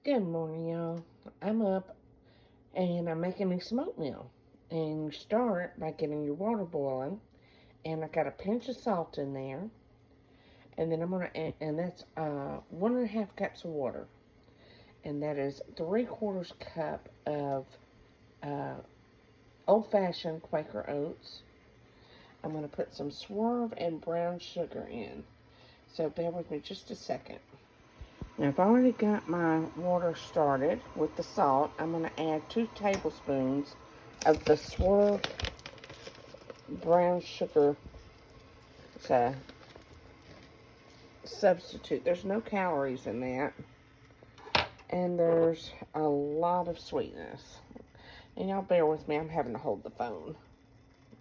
Good morning, y'all. I'm up and I'm making me some oatmeal. And you start by getting your water boiling. And I got a pinch of salt in there. And then I'm going to add, and that's 1.5 cups of water. And that is 3/4 cup of uh, old-fashioned Quaker oats. I'm going to put some Swerve and brown sugar in. So bear with me just a second. Now, I've already got my water started with the salt. I'm going to add 2 tablespoons of the Swerve brown sugar. It's a substitute. There's no calories in that. And there's a lot of sweetness. And y'all bear with me. I'm having to hold the phone,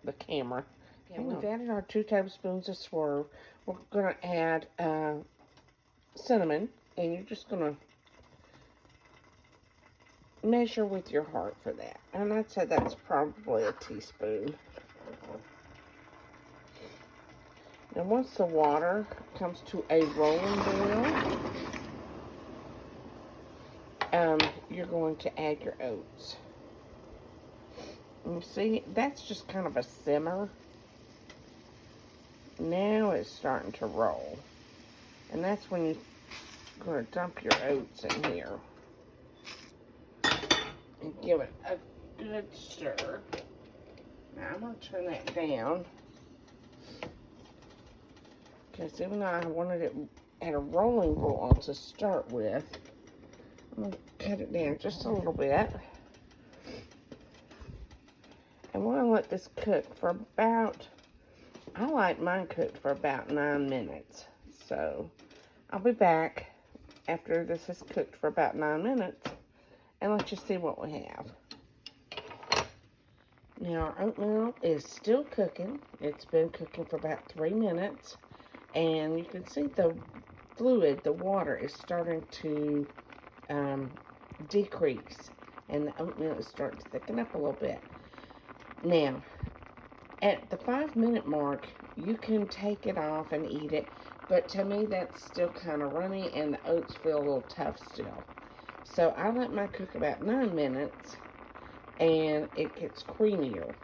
the camera. Okay, we've added our 2 tablespoons of Swerve. We're going to add cinnamon. And you're just going to measure with your heart for that. And I'd say that's probably a teaspoon. And once the water comes to a rolling boil, you're going to add your oats. And you see, that's just kind of a simmer. Now it's starting to roll. And that's when you're going to dump your oats in here. And give it a good stir. Now I'm going to turn that down. Because even though I wanted it at a rolling boil to start with, I'm going to cut it down just a little bit. And we're going to let this cook for about, I like mine cooked for about 9 minutes. So I'll be back after this is cooked for about 9 minutes. And let's just see what we have. Now, our oatmeal is still cooking. It's been cooking for about 3 minutes. And you can see the fluid, the water, is starting to decrease. And the oatmeal is starting to thicken up a little bit. Now, at the 5-minute mark, you can take it off and eat it. But to me, that's still kind of runny, and the oats feel a little tough still. So I let mine cook about 9 minutes, and it gets creamier.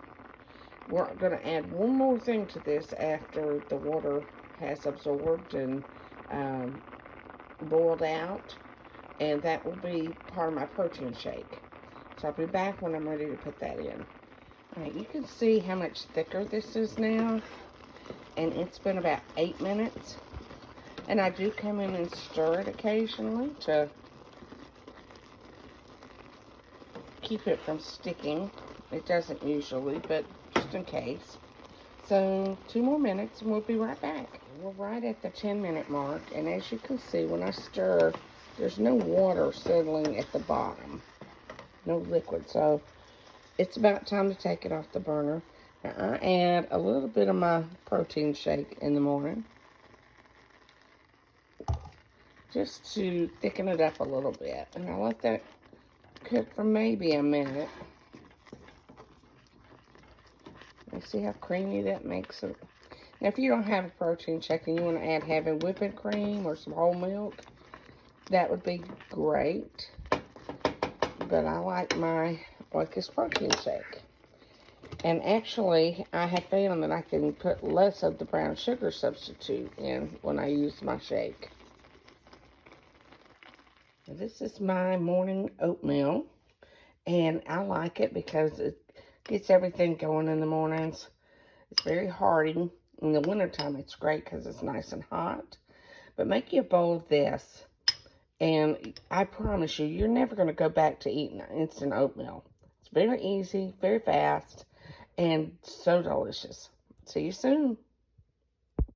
We're going to add one more thing to this after the water has absorbed and boiled out, and that will be part of my protein shake. So I'll be back when I'm ready to put that in. Alright, you can see how much thicker this is now, and it's been about 8 minutes. And I do come in and stir it occasionally to keep it from sticking. It doesn't usually, but just in case. So 2 more minutes and we'll be right back. We're right at the 10-minute mark, and as you can see, when I stir, there's no water settling at the bottom. No liquid, so it's about time to take it off the burner. Now I add a little bit of my protein shake in the morning, just to thicken it up a little bit. And I let that cook for maybe a minute. You see how creamy that makes it? Now, if you don't have a protein shake and you want to add heavy whipping cream or some whole milk, that would be great. But I like my Oikus protein shake. And actually, I have found that I can put less of the brown sugar substitute in when I use my shake. Now, this is my morning oatmeal, and I like it because it gets everything going in the mornings. It's very hearty. In the wintertime, it's great because it's nice and hot. But make you a bowl of this, and I promise you, you're never going to go back to eating instant oatmeal. It's very easy, very fast, and so delicious. See you soon.